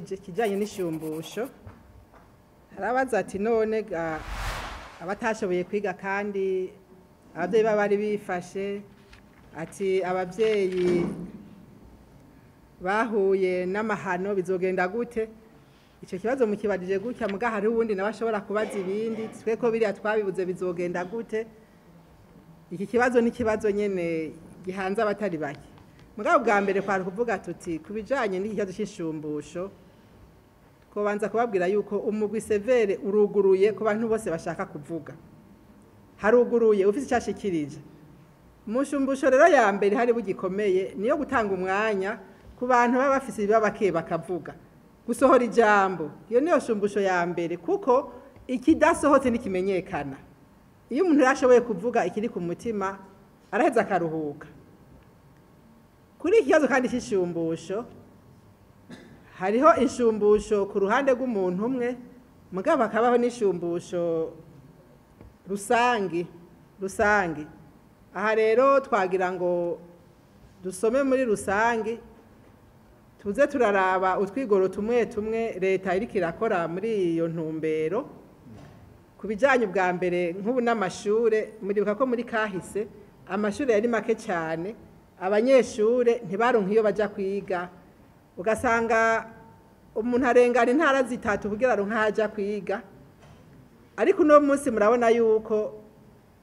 kijanye n'ishumbusho harabaza ati none abatashoboye kwiga kandi abavyeyi bari bifashe ati abavyeyi bahuye n'amahano bizogenda gute ico kibazo mukibajije gutya muga hari uwundi nabashobora kubaza ibindi tweko biriya twabibuze bizogenda gute iki kibazo ni kibazo nyene gihanze abatari bake mugabo bwa mbere kwari kuvuga tuti kubijanye n'iki kibazo c'ishumbusho ko banza kubabwira yuko umugwi severe uruguruye ku bantu bose bashaka kuvuga haruguruye ufite cyashikirije mushumbusho rero ya mbere hari bugikomeye niyo gutanga umwanya ku bantu baba bafise ibibabake bakavuga gusohora ijambo iyo niyo shumbusho ya mbere kuko ikidasohotse nikimenyekana iyo umuntu yashoboye kuvuga ikiri ku mutima araheza akaruhuka kuri iki kibazo kandi cy'ishumbusho hariho inshumbusho ku ruhande rw'umuntu umwe mugabo hakabaho n'ishumbusho rusangi aha rero twagira ngo dusome muri rusangi tuze turaraba utwigoro tumwe tumwe leta iriko irakora muri iyo ntumbero ku bijanye bwa mbere nk'ubu n'amashure muribuka ko muri kahise amashure yari make cyane abanyeshure ntibaronka iyo baja kwiga ugasanga umuntu arengana intara zitatu kugira aronka haja kwiga ariko uno munsi murabona yuko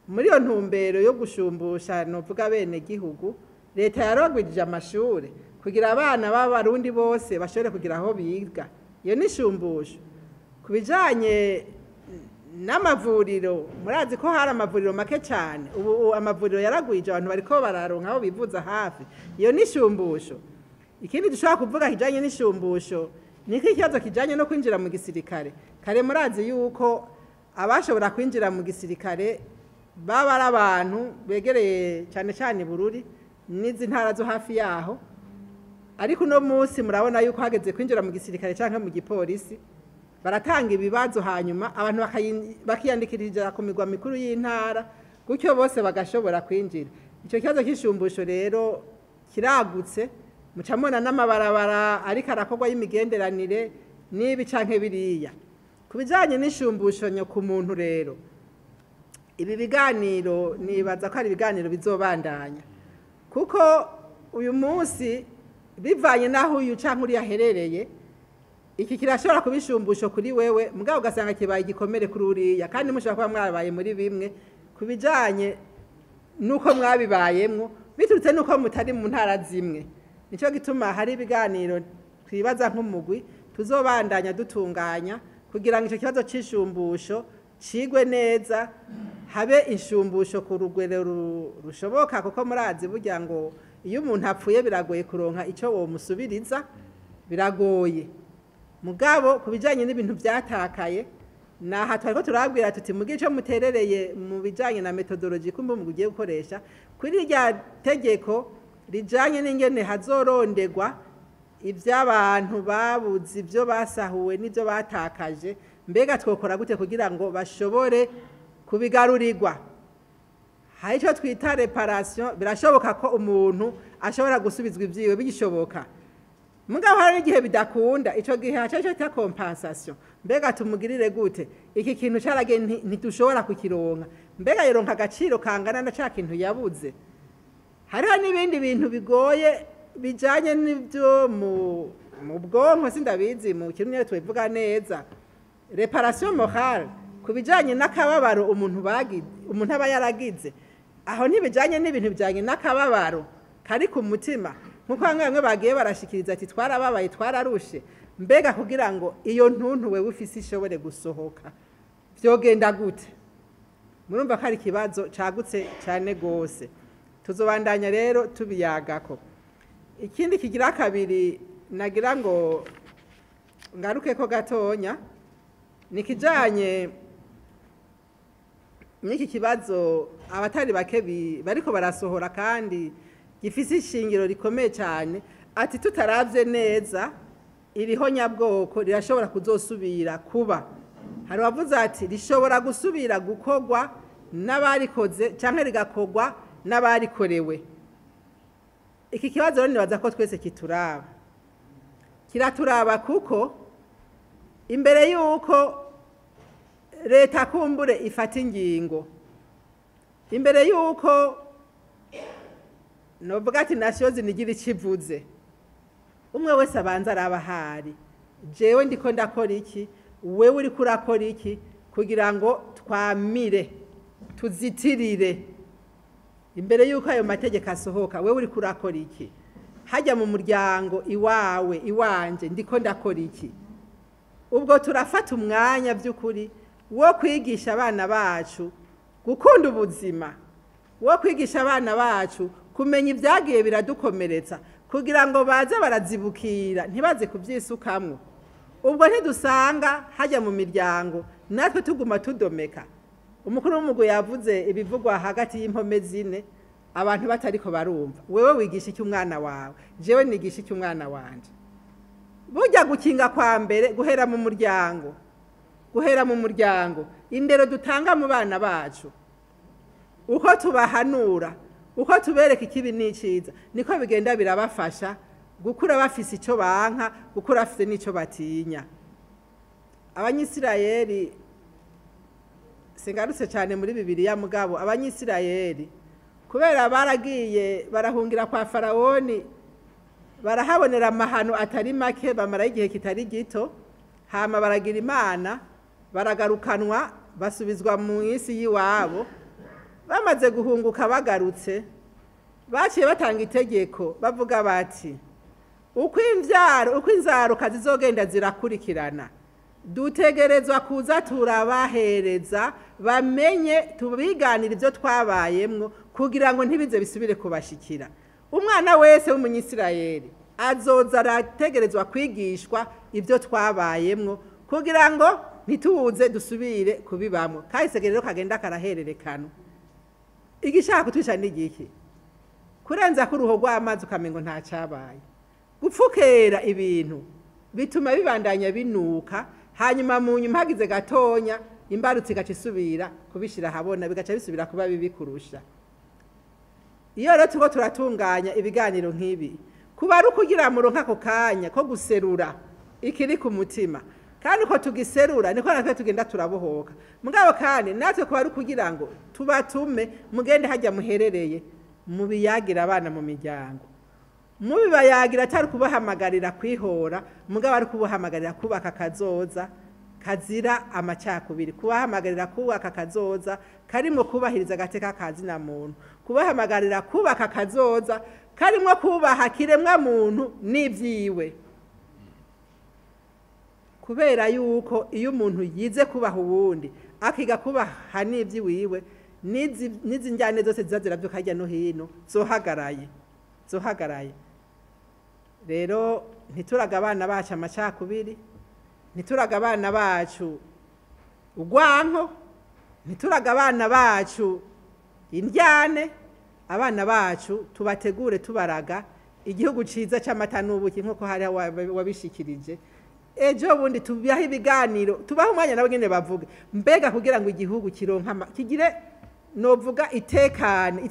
muri iyo ntumbero yo gushumbusha novuga bene gihugu leta yarogwirije amashure kugira abana b'abarundi bose bashobore kugira aho biga iyo nishumbusho kubijanye n'amavuriro murazi ko hari amavuriro make cyane ubu amavuriro yaragwije abantu bariko bararonka aho bivuza hafi iyo nishumbusho ikindi dushobora kuvuga kijanye n'ishumbusho niko ikibazo kijanye no kwinjira mu gisirikare kare murazi yuko abashobora kwinjira mu gisirikare baba ari abantu begereye cyane cyane Bururi n'izi ntara zo hafi yaho ariko no munsi murabona yuko hageze kwinjira mu gisirikare canke mu gipolisi baratanga ibibazo hanyuma abantu bakiyandikirira ku migwa mikuru y'intara gutyo bose bagashobora kwinjira ico kibazo cy'ishumbusho rero kiragutse mucamona n'amabarabara ariko arakorwa y'imigenderanire n'ibi canke biriya kubijanye n'ishumbusho nyo ku muntu rero ibi biganiro nibaza ko ari ibiganiro bizobandanya kuko uyu munsi bivanye naho uyu canke uri yaherereye iki kirashobora kubishumbusho kuri wewe mugabo ugasanga kibaye igikomere kuri uriya kandi mushobora kuba mwabaye muri bimwe kubijanye nuko mwabibayemwo biturutse nuko mutari mu ntara zimwe nico gituma hari ibiganiro twibaza nk'umugwi tuzobandanya dutunganya kugira ngo ico kibazo c'ishumbusho cigwe neza habe inshumbusho ku rugwero rushoboka kuko murazi burya ngo iyo umuntu apfuye biragoye kuronka ico womusubiriza biragoye mugabo kubijanye n'ibintu byatakaye naha twariko turabwira tuti mugihe ico muterereye mu bijanye na methodology kumbe mu giye gukoresha kuri rya tegeko rijanye n'ingene hazorondegwa ivy'abantu babuze ibyo basahuwe n'ibyo batakaje mbega twokora gute kugira ngo bashobore kubigarurirwa hari icyo twita reparation birashoboka ko umuntu ashobora gusubizwa ivyiwe bigishoboka mugabo hari igihe bidakunda ico gihe haca cyo ta compensation mbega tumugirire gute iki kintu carage ntidushobora kukironka mbega yironka agaciro kangana na ca kintu yabuze hariho n'ibindi bintu bigoye bijanye n'ibyo mu bwonko sindabizi mu kintu nyine tubivuga neza reparation morale kubijanye n'akababaro umuntu aba yaragize aho ntibijanye n'ibintu bijanye n'akababaro kari ku mutima nkuko bamwe bagiye barashikiriza ati twarababaye twararushe mbega kugira ngo iyo ntuntu wewe ufise ishobore gusohoka vyogenda gute murumva ko ari ikibazo cagutse cyane gose tuzobandanya rero tubiyagako ikindi kigira kabiri nagira ngo ngaruke ko gatonya nikijanye n'iki kibazo abatari bake bariko barasohora kandi gifise ishingiro rikomeye cyane ati tutaravye neza iriho nyabwoko rirashobora kuzosubira kuba hari wavuze ati rishobora gusubira gukorwa n'abarikoze canke rigakorwa n'abarikorewe iki kibazo rero nibaza ko twese kituraba kiraturaba kuko imbere yuko leta kumbure ifata ingingo, imbere yuko novuga ati nasiyo zinigira ikivuze, umwe wese abanza araba hari jewe ndiko ndakora iki, wewe uri kurakora iki, kugira ngo twamire tuzitirire imbere yuko ayo mategeko asohoka. Wewe uri kurakora iki, hajya mu muryango iwawe iwanje ndiko ndakora iki. Ubwo turafata umwanya by'ukuri wo kwigisha abana bacu gukunda ubuzima, wo kwigisha abana bacu kumenya ibyagiye biradukomeretsa, kugira ngo baze barazibukira ntibaze kubyisukamwo. Ubwo ntidusanga hajya mu miryango natwe tuguma tudomeka. Umukuru w'umugwi yavuze ibivugwa hagati y'impome zine, abantu batariko barumva. Wewe wigisha iki umwana wawe, jewe nigisha iki umwana wanje. Burya gukinga kwa mbere guhera mu muryango, guhera mu muryango. Indero dutanga mu bana bacu, uko tubahanura, uko tubereka ikibi n'iciza, niko bigenda birabafasha gukura bafise ico banka, gukura bafise n'ico batinya. Abanyisirayeli, singarutse cyane muri Bibiliya mugabo, abanyisirayeli kubera baragiye barahungira kwa Farawoni, barahabonera amahano atari make, bamara igihe kitari gito, hama baragira Imana, baragarukanwa basubizwa mu isi yiwabo. Bamaze guhunguka bagarutse, baciye batanga itegeko bavuga bati uko inzaruka zizogenda zirakurikirana, dutegerezwa kuza turabahereza bamenye, tubiganira ibyo twabayemwo, kugira ngo ntibize bisubire kubashikira. Umwana wese w'umunyisirayeli azoza arategerezwa kwigishwa ibyo twabayemwo, kugira ngo ntituze dusubire kubibamwo. Kahise rero kagenda karahererekana. Igishaka kutwisha n'igiki, kurenza ko uruho rw'amazi ukamengo nta cyabaye. Gupfukera ibintu bituma bibandanya binuka, hanyuma mu nyuma hagize gatonya imbarutse igaca isubira kubishira habona, bigaca bisubira kuba bibi kurusha. Iyo rero tuko turatunganya ibiganiro nk'ibi, kuba ari ukugira muronka ako kanya ko guserura ikiri ku mutima, kandi uko tugiserura niko natwe tugenda turabohoka. Mugabo kandi natwe kuba ari ukugira ngo tubatume mugende hajya muherereye, mubiyagira abana mu miryango, mubibayagira atari kubahamagarira kwihora, mugabo ari kubahamagarira kubaka kazoza kazira amacakubiri, kubahamagarira kubaka kazoza karimo kubahiriza agateka kazina muntu, kubahamagarira kubaka kazoza karimo kubaha kiremwa muntu n'ivyiwe. Kubera yuko iyo umuntu yize kubaha uwundi, akiga kubaha n'ivyiwiwe, nizi njyane zose zizazira byo kajya no hino zohagaraye. Rero ntituraga abana bacu amacakubiri, ntituraga abana bacu ugwanko, ntituraga abana bacu indyane. Abana bacu tubategure tubaraga igihugu ciza c'amata n'ubuki, nkuko hari wabishikirije. Ejo bundi tubiyaho ibiganiro, tubaho umwanya nabo nyene bavuga mbega kugira ngo igihugu kironka kigire novuga itekane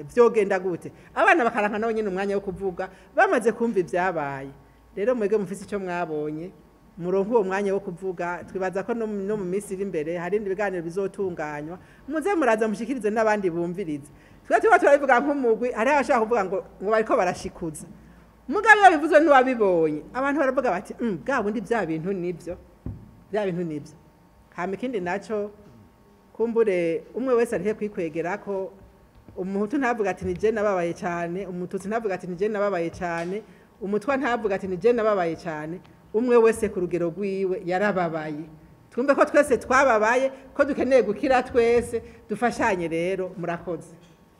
vyogenda gute. Abana bakaranka nabo nyene umwanya wo kuvuga bamaze kumva ibyabaye. Rero mwege mufise ico mwabonye, muronka uwo mwanya wo kuvuga. Twibaza ko no mu minsi iri imbere hari ibiganiro bizotunganywa, muze muraza mushikirize n'abandi bumvirize. Tuba turabivuga nk'umugwi, hari abashaka kuvuga ngo bariko barashikuza. Mugabe babivuzwe n'uwabibonye, abantu baravuga bati bwa bundi bya bintu nibyo. Hama ikindi naco kumbure umwe wese arihe kwikwegera ko umuhutu ntavuga ati nije nababaye cyane, umututsi ntavuga ati nije nababaye cyane, umutwa ntavuga ati nije nababaye cyane. Umwe wese ku rugero rwiwe yarababaye. Twumve ko twese twababaye, ko dukeneye gukira twese, dufashanye rero. Murakoze.